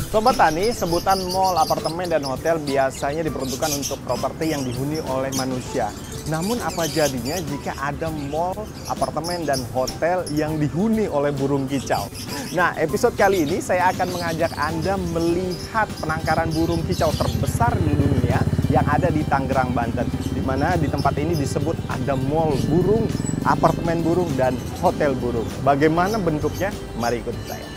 Sobat Tani, sebutan mall, apartemen, dan hotel biasanya diperuntukkan untuk properti yang dihuni oleh manusia. Namun apa jadinya jika ada mall, apartemen, dan hotel yang dihuni oleh burung kicau? Nah, episode kali ini saya akan mengajak Anda melihat penangkaran burung kicau terbesar di dunia yang ada di Tangerang, Banten. Di mana di tempat ini disebut ada mall burung, apartemen burung, dan hotel burung. Bagaimana bentuknya? Mari ikuti saya.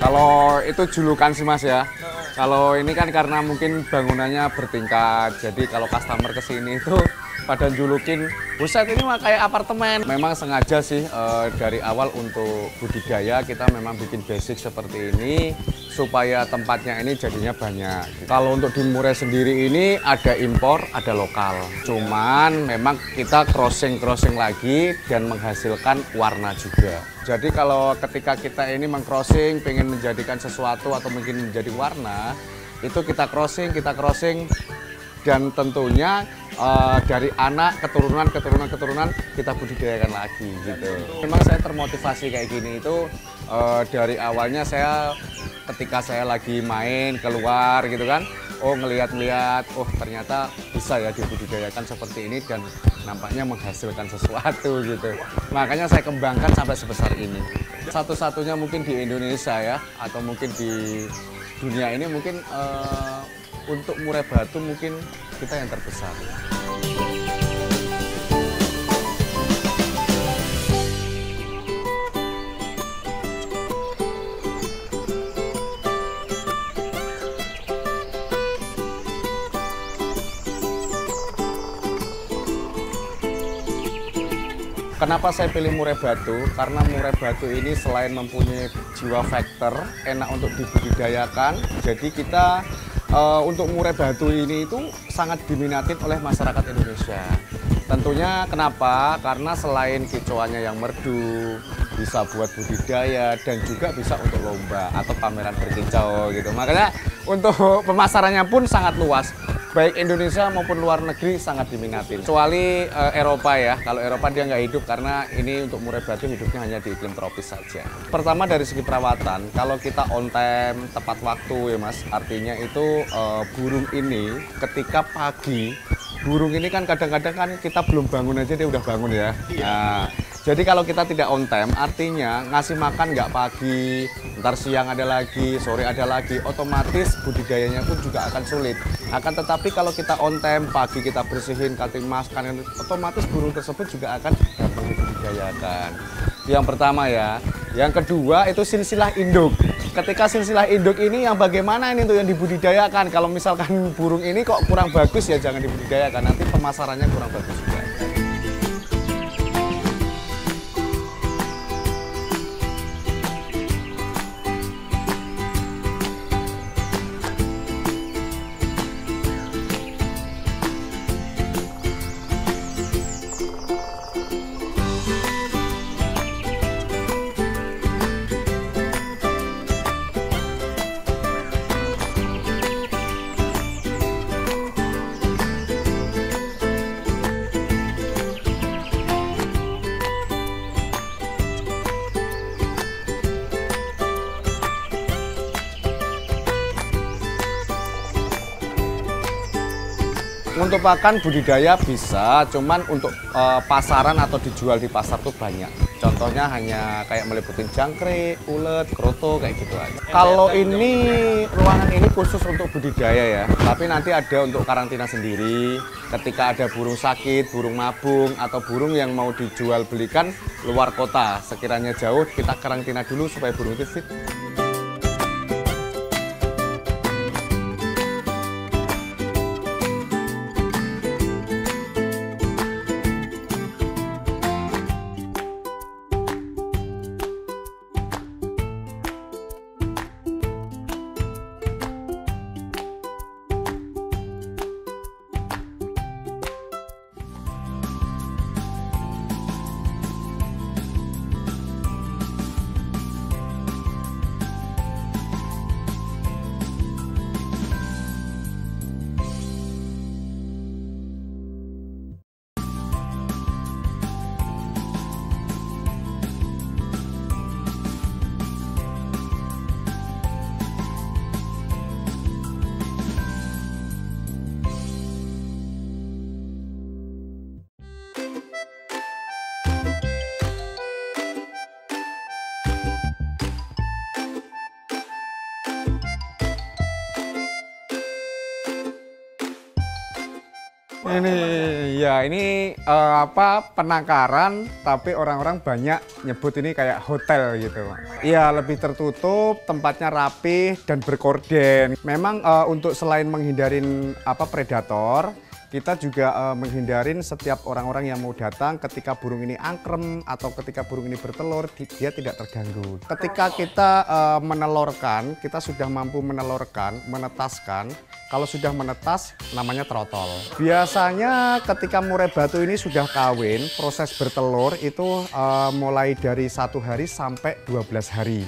Kalau itu julukan sih Mas ya. Kalau ini kan karena mungkin bangunannya bertingkat. Jadi kalau customer kesini itu pada julukin, buset ini mah kayak apartemen. Memang sengaja sih dari awal untuk budidaya kita memang bikin basic seperti ini supaya tempatnya ini jadinya banyak. Kalau untuk di Murai sendiri ini ada impor, ada lokal. Cuman memang kita crossing lagi dan menghasilkan warna juga. Jadi kalau ketika kita ini meng-crossing, pengen menjadikan sesuatu atau mungkin menjadi warna, itu kita crossing, dan tentunya dari anak keturunan kita budidayakan lagi gitu. Memang saya termotivasi kayak gini itu dari awalnya saya ketika saya lagi main keluar gitu kan, ngelihat-lihat, ternyata bisa ya dibudidayakan seperti ini dan nampaknya menghasilkan sesuatu gitu. Makanya saya kembangkan sampai sebesar ini. Satu-satunya mungkin di Indonesia ya, atau mungkin di dunia ini mungkin untuk murai batu mungkin kita yang terbesar. Kenapa saya pilih murai batu? Karena murai batu ini selain mempunyai jiwa faktor, enak untuk dibudidayakan. Jadi kita untuk murai batu ini itu sangat diminatin oleh masyarakat Indonesia. Tentunya kenapa? Karena selain kicauannya yang merdu, bisa buat budidaya dan juga bisa untuk lomba atau pameran berkicau gitu. Makanya untuk pemasarannya pun sangat luas. Baik Indonesia maupun luar negeri sangat diminatin. Kecuali Eropa ya, kalau Eropa dia nggak hidup karena ini untuk murai batu hidupnya hanya di iklim tropis saja. Pertama dari segi perawatan, kalau kita on time, tepat waktu ya Mas, artinya itu burung ini ketika pagi, burung ini kan kadang-kadang kan kita belum bangun aja dia udah bangun ya. Nah, jadi kalau kita tidak on time, artinya ngasih makan nggak pagi, ntar siang ada lagi, sore ada lagi, otomatis budidayanya pun juga akan sulit. Akan tetapi kalau kita on time, pagi kita bersihin, cutting mask, otomatis burung tersebut juga akan dapat dibudidayakan. Yang pertama ya. Yang kedua itu silsilah induk. Ketika silsilah induk ini yang bagaimana ini untuk yang dibudidayakan. Kalau misalkan burung ini kok kurang bagus ya jangan dibudidayakan, nanti pemasarannya kurang bagus juga. Untuk pakan budidaya bisa, cuman untuk pasaran atau dijual di pasar tuh banyak. Contohnya hanya kayak meliputin jangkrik, ulet, kroto, kayak gitu aja. Kalau ini, ruangan ini khusus untuk budidaya ya. Tapi nanti ada untuk karantina sendiri. Ketika ada burung sakit, burung mabung, atau burung yang mau dijual belikan luar kota. Sekiranya jauh, kita karantina dulu supaya burung itu fit. Ini apa, penangkaran, tapi orang-orang banyak nyebut ini kayak hotel gitu. Iya, lebih tertutup, tempatnya rapih dan berkorden. Memang untuk selain menghindarin apa predator, kita juga menghindarin setiap orang-orang yang mau datang ketika burung ini angkrem atau ketika burung ini bertelur, dia tidak terganggu. Ketika kita menelurkan, kita sudah mampu menelurkan, menetaskan. Kalau sudah menetas, namanya trotol. Biasanya ketika murai batu ini sudah kawin, proses bertelur itu mulai dari 1 hari sampai 12 hari.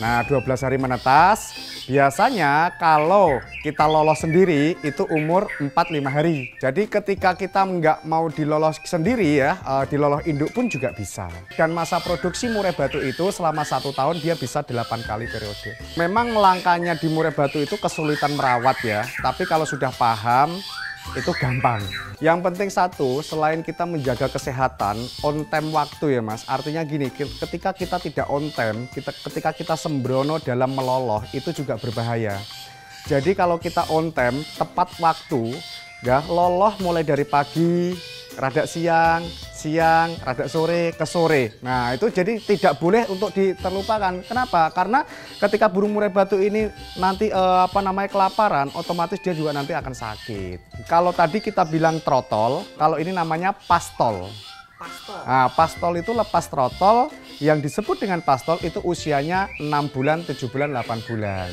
Nah, 12 hari menetas, biasanya kalau kita lolos sendiri itu umur 4-5 hari. Jadi ketika kita nggak mau dilolos sendiri ya, dilolos induk pun juga bisa. Dan masa produksi murai batu itu selama 1 tahun dia bisa 8 kali periode. Memang langkahnya di murai batu itu kesulitan merawat ya, tapi kalau sudah paham itu gampang. Yang penting satu, selain kita menjaga kesehatan, on time waktu ya Mas. Artinya gini, ketika kita tidak on time, ketika kita sembrono dalam meloloh, itu juga berbahaya. Jadi kalau kita on time, tepat waktu, ya loloh mulai dari pagi, rada siang, rada sore, ke sore. Nah itu jadi tidak boleh untuk diterlupakan. Kenapa? Karena ketika burung murai batu ini nanti kelaparan, otomatis dia juga nanti akan sakit. Kalau tadi kita bilang trotol, kalau ini namanya pastol. Nah, pastol itu lepas trotol, yang disebut dengan pastol itu usianya 6 bulan, 7 bulan, 8 bulan.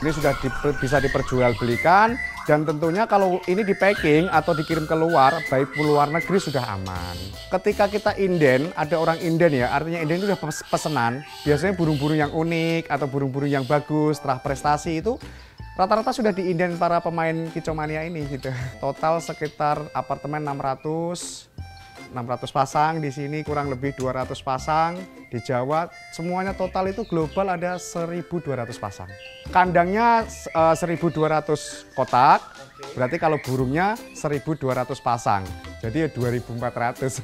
Ini sudah bisa diperjualbelikan dan tentunya kalau ini di packing atau dikirim keluar, baik luar negeri sudah aman. Ketika kita inden, ada orang inden ya, artinya inden itu sudah pesanan. Biasanya burung-burung yang unik atau burung-burung yang bagus setelah prestasi itu rata-rata sudah diinden para pemain Kicomania ini gitu. Total sekitar apartemen 600 pasang, di sini kurang lebih 200 pasang, di Jawa semuanya total itu global ada 1.200 pasang. Kandangnya 1.200 kotak, berarti kalau burungnya 1.200 pasang, jadi ya 2.400.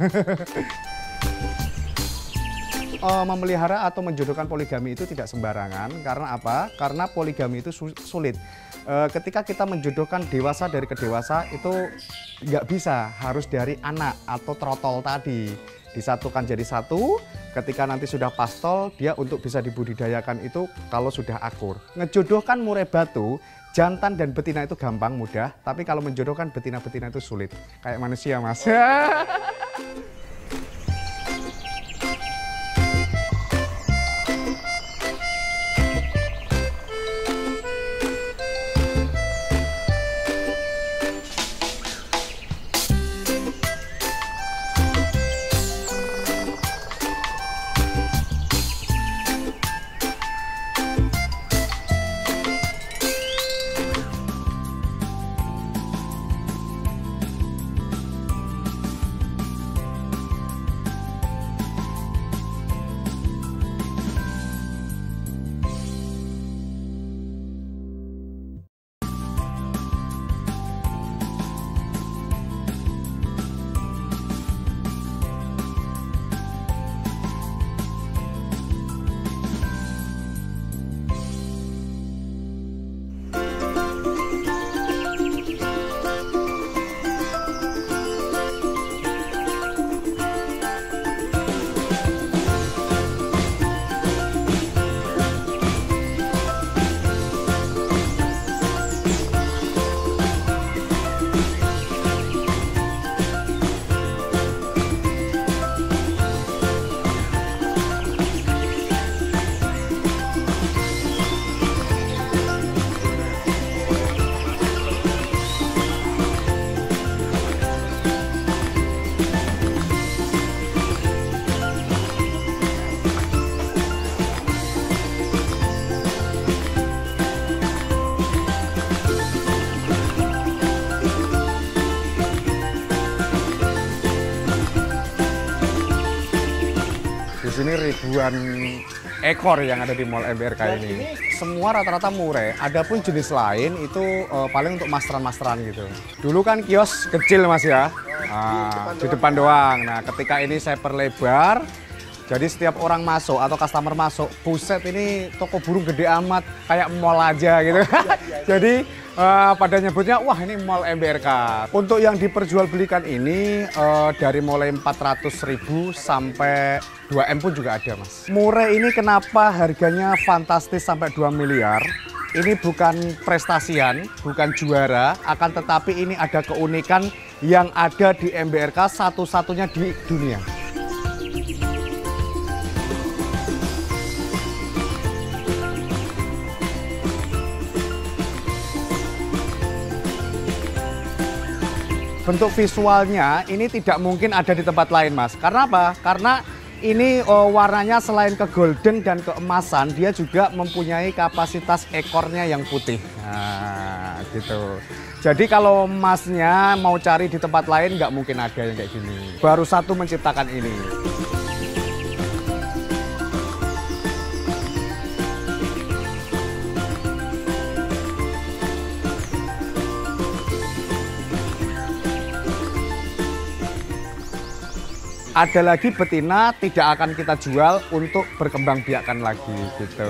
Memelihara atau menjodohkan poligami itu tidak sembarangan, karena apa? Karena poligami itu sulit. Ketika kita menjodohkan dewasa dari kedewasa itu nggak bisa, harus dari anak atau trotol tadi disatukan jadi satu. Ketika nanti sudah pastol, dia untuk bisa dibudidayakan itu kalau sudah akur. Ngejodohkan murai batu jantan dan betina itu gampang, mudah, tapi kalau menjodohkan betina-betina itu sulit, kayak manusia Mas. Di sini ribuan ekor yang ada di Mall MBRK ini. Semua rata-rata murah. Adapun jenis lain itu paling untuk masteran-masteran gitu. Dulu kan kios kecil Mas ya, di depan doang. Nah ketika ini saya perlebar, jadi setiap orang masuk atau customer masuk, buset ini toko burung gede amat, kayak mall aja gitu. Jadi pada nyebutnya, wah ini Mall MBRK. Untuk yang diperjualbelikan ini dari mulai 400.000 sampai 2M pun juga ada Mas. Murah ini kenapa harganya fantastis sampai 2 miliar? Ini bukan prestasian, bukan juara, akan tetapi ini ada keunikan yang ada di MBRK satu-satunya di dunia. Bentuk visualnya ini tidak mungkin ada di tempat lain Mas. Karena apa? Karena ini warnanya selain ke golden dan keemasan, dia juga mempunyai kapasitas ekornya yang putih. Nah, gitu. Jadi kalau Masnya mau cari di tempat lain nggak mungkin ada yang kayak gini. Baru satu menciptakan ini. Ada lagi betina tidak akan kita jual untuk berkembang biakan lagi gitu.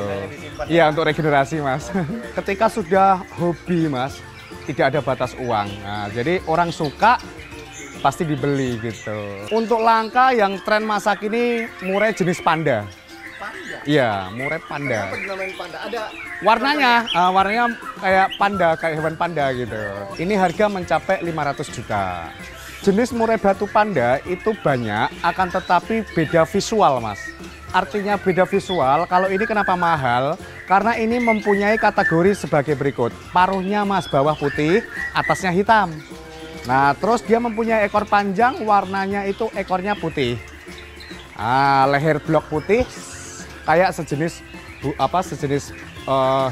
Iya untuk regenerasi Mas. Ketika sudah hobi Mas, tidak ada batas uang. Nah, jadi orang suka pasti dibeli gitu. Untuk langka yang tren masa kini murai jenis panda. Panda? Iya, murai panda. Kenapa dinamain panda? Ada warnanya kayak panda, kayak hewan panda gitu. Ini harga mencapai 500 juta. Jenis murai batu panda itu banyak, akan tetapi beda visual Mas. Artinya beda visual, kalau ini kenapa mahal? Karena ini mempunyai kategori sebagai berikut. Paruhnya Mas, bawah putih, atasnya hitam. Nah, terus dia mempunyai ekor panjang, warnanya itu ekornya putih. Leher blok putih, kayak sejenis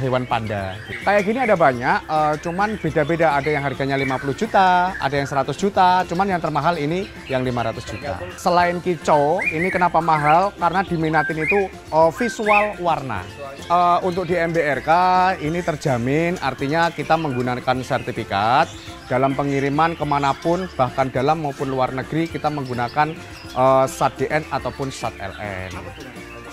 hewan panda. Kayak gini ada banyak, cuman beda-beda. Ada yang harganya 50 juta, ada yang 100 juta, cuman yang termahal ini yang 500 juta. Selain kicau, ini kenapa mahal? Karena diminatin itu visual warna. Untuk di MBRK ini terjamin, artinya kita menggunakan sertifikat dalam pengiriman kemanapun, bahkan dalam maupun luar negeri kita menggunakan SAT-DN ataupun SAT-LN.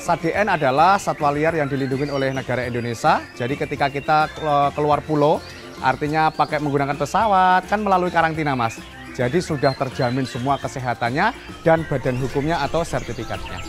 SAT-DN adalah satwa liar yang dilindungi oleh negara Indonesia. Jadi ketika kita keluar pulau, artinya pakai menggunakan pesawat, kan melalui karantina Mas. Jadi sudah terjamin semua kesehatannya dan badan hukumnya atau sertifikatnya.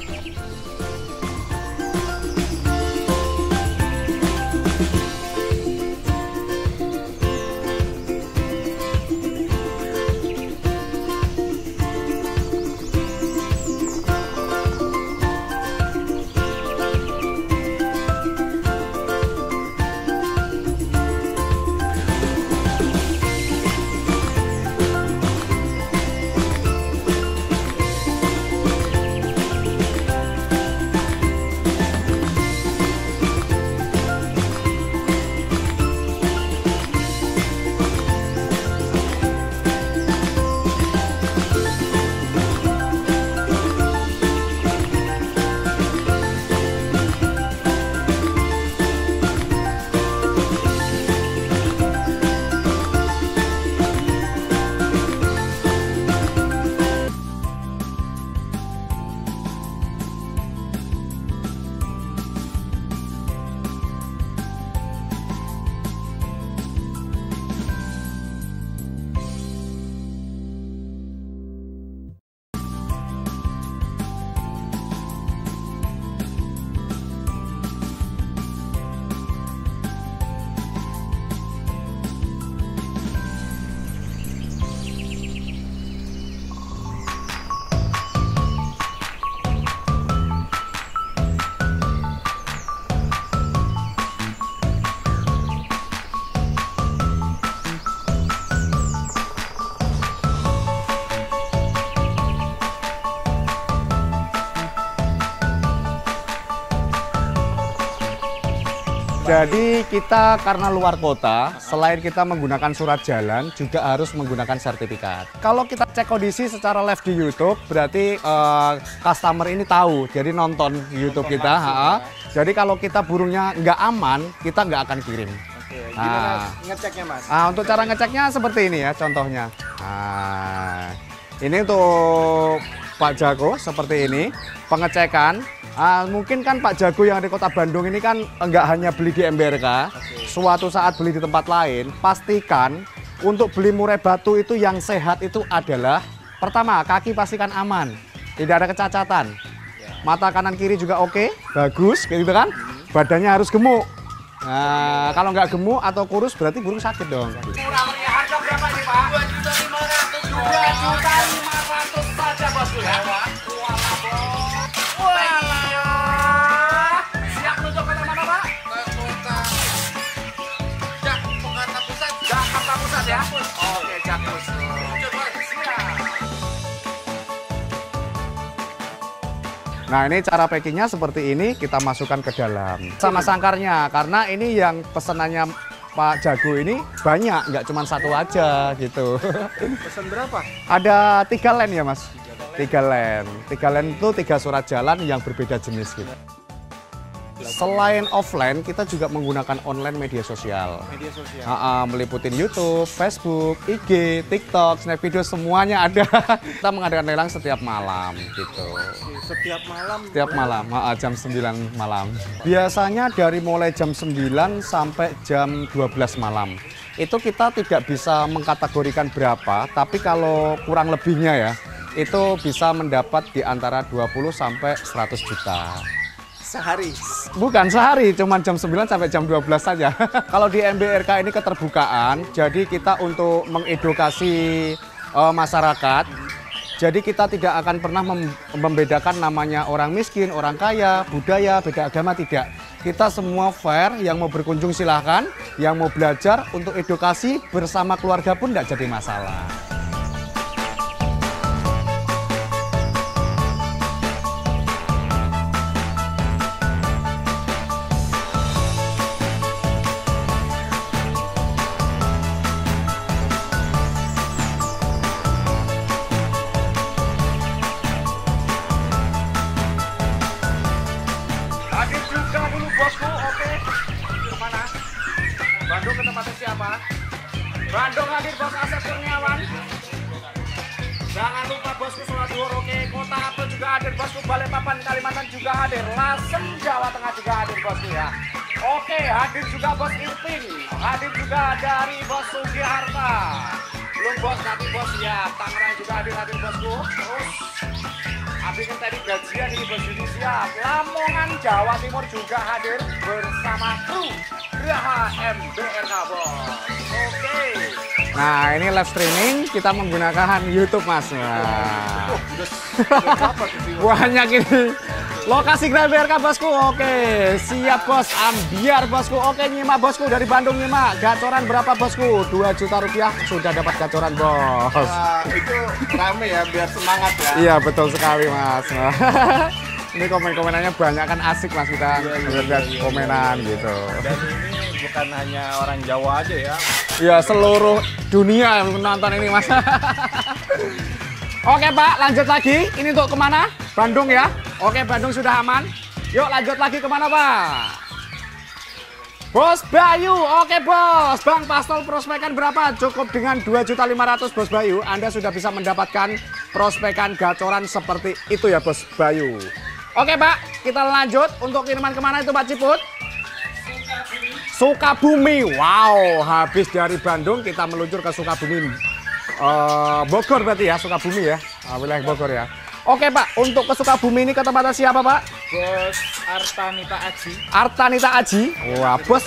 Jadi kita karena luar kota, selain kita menggunakan surat jalan, juga harus menggunakan sertifikat. Kalau kita cek kondisi secara live di YouTube, berarti customer ini tahu, jadi nonton YouTube kita. Jadi kalau kita burungnya nggak aman, kita nggak akan kirim. Gimana ngeceknya, Mas? Untuk cara ngeceknya seperti ini ya, contohnya. Ini untuk Pak Jago seperti ini, pengecekan. Mungkin kan Pak Jago yang di Kota Bandung ini kan enggak hanya beli di MBRK, suatu saat beli di tempat lain, pastikan untuk beli murai batu itu yang sehat itu adalah, pertama, kaki pastikan aman, tidak ada kecacatan. Mata kanan kiri juga oke, bagus, kayak gitu kan. Badannya harus gemuk. Nah, kalau nggak gemuk atau kurus berarti burung sakit dong. Harga berapa nih, Pak? 2.500.000. 2.500.000 saja, Bosku ya. Siap menuju kota mana, Pak? Kota Jakarta Pusat. Jakarta Pusat ya? Oke, Jakarta. Nah, ini cara packingnya seperti ini, kita masukkan ke dalam. Sama sangkarnya, karena ini yang pesanannya Pak Jago ini banyak, nggak cuma satu aja gitu. Pesan berapa? Ada 3 len ya, Mas? 3 len. 3 len itu 3 surat jalan yang berbeda jenis gitu. Selain offline, kita juga menggunakan online media sosial. Media sosial. Meliputin YouTube, Facebook, IG, TikTok, Snap Video, semuanya ada. Kita mengadakan lelang setiap malam gitu. Setiap malam? Setiap malam, jam 9 malam. Biasanya dari mulai jam 9 sampai jam 12 malam. Itu kita tidak bisa mengkategorikan berapa, tapi kalau kurang lebihnya ya, itu bisa mendapat di antara 20 sampai 100 juta. Sehari? Bukan sehari, cuma jam 9 sampai jam 12 saja. Kalau di MBRK ini keterbukaan, jadi kita untuk mengedukasi masyarakat, jadi kita tidak akan pernah membedakan namanya orang miskin, orang kaya, budaya, beda agama, tidak. Kita semua fair, yang mau berkunjung silahkan, yang mau belajar untuk edukasi bersama keluarga pun tidak jadi masalah. Bandung ke tempatnya siapa? Bandung hadir Bos Asep Kurniawan. Jangan lupa Bosku Sholat Zuhur, oke. Kota Apel juga hadir Bosku. Balikpapan Kalimantan juga hadir. Lasem Jawa Tengah juga hadir Bosku ya. Oke, hadir juga Bos Irpin. Hadir juga dari Bos Sugiharta. Belum Bos, nanti Bos ya. Tangerang juga hadir Bosku. Terus habis kan tadi gajian ini Bos Yudi siap. Lamongan Jawa Timur juga hadir bersama kru Geraha MBRK Bos. Oke. Nah, ini live streaming kita menggunakan YouTube, Mas. Nah. Banyak ini. Lokasi Geraha MBRK Bosku. Oke, siap Bos. Ambiar Bosku. Oke, nyimak Bosku dari Bandung nyimak. Gacoran berapa Bosku? 2 juta rupiah sudah dapat gacoran Bos. Wah, itu rame ya, biar semangat ya. Iya, betul sekali Mas. Ini komen-komenannya banyak kan, asik Mas, kita lihat komenan gitu. Dan ini bukan hanya orang Jawa aja ya. Ya, seluruh dunia yang menonton ini Mas. Oke Pak, lanjut lagi. Ini untuk kemana? Bandung ya? Oke, Bandung sudah aman. Yuk lanjut lagi kemana Pak? Bos Bayu, oke Bos. Bang, pastol prospekan berapa? Cukup dengan 2.500.000 Bos Bayu. Anda sudah bisa mendapatkan prospekan gacoran seperti itu ya Bos Bayu. Oke Pak, kita lanjut untuk kiriman kemana itu Pak Ciput? Sukabumi. Wow, habis dari Bandung kita meluncur ke Sukabumi. Bogor berarti ya, Sukabumi ya, wilayah Bogor ya. Oke Pak, untuk ke Sukabumi ini ke tempatnya siapa Pak? Bos Artanita Aji. Artanita Aji. Wah Bos,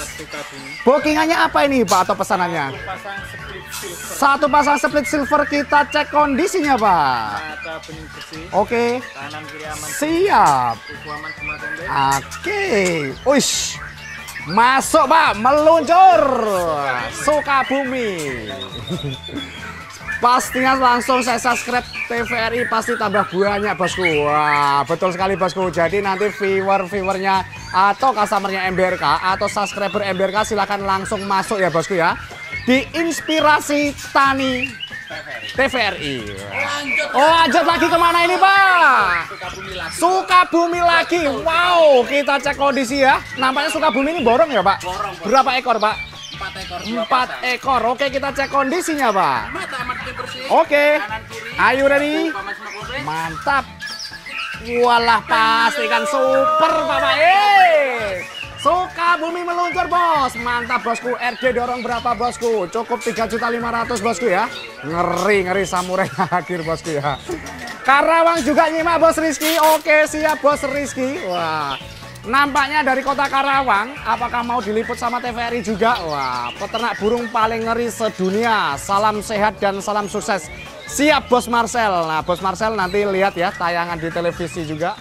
bookingannya apa ini Pak atau pesanannya? Pasang split silver. Satu pasang split silver, kita cek kondisinya Pak. Mata bening bersih. Oke, Kanan kiri aman. siap. Kuku aman semua tempe. Oke, uish, masuk Pak, meluncur Sukabumi. Pastinya langsung saya subscribe TVRI, pasti tambah banyak Bosku. Wah, betul sekali Bosku. Jadi nanti viewernya atau customernya MBRK atau subscriber MBRK silahkan langsung masuk ya bosku ya di Inspirasi Tani TVRI. Lanjut lagi kemana ini Pak? Sukabumi lagi. Wow, kita cek kondisi ya. Nampaknya Sukabumi ini borong ya Pak? Berapa ekor Pak? 4 ekor. Oke, kita cek kondisinya Pak. Oke, ayo ready? Mantap. Walah, pastikan super Bapak. Sukabumi meluncur bos. Mantap bosku. RD dorong berapa bosku? Cukup 3.500.000 bosku ya. Ngeri samurai akhir bosku ya. Karawang juga nyimak bos Rizky. Oke, siap bos Rizky. Wah, nampaknya dari kota Karawang. Apakah mau diliput sama TVRI juga? Wah, peternak burung paling ngeri sedunia. Salam sehat dan salam sukses. Siap bos Marcel. Nah bos Marcel nanti lihat ya tayangan di televisi juga.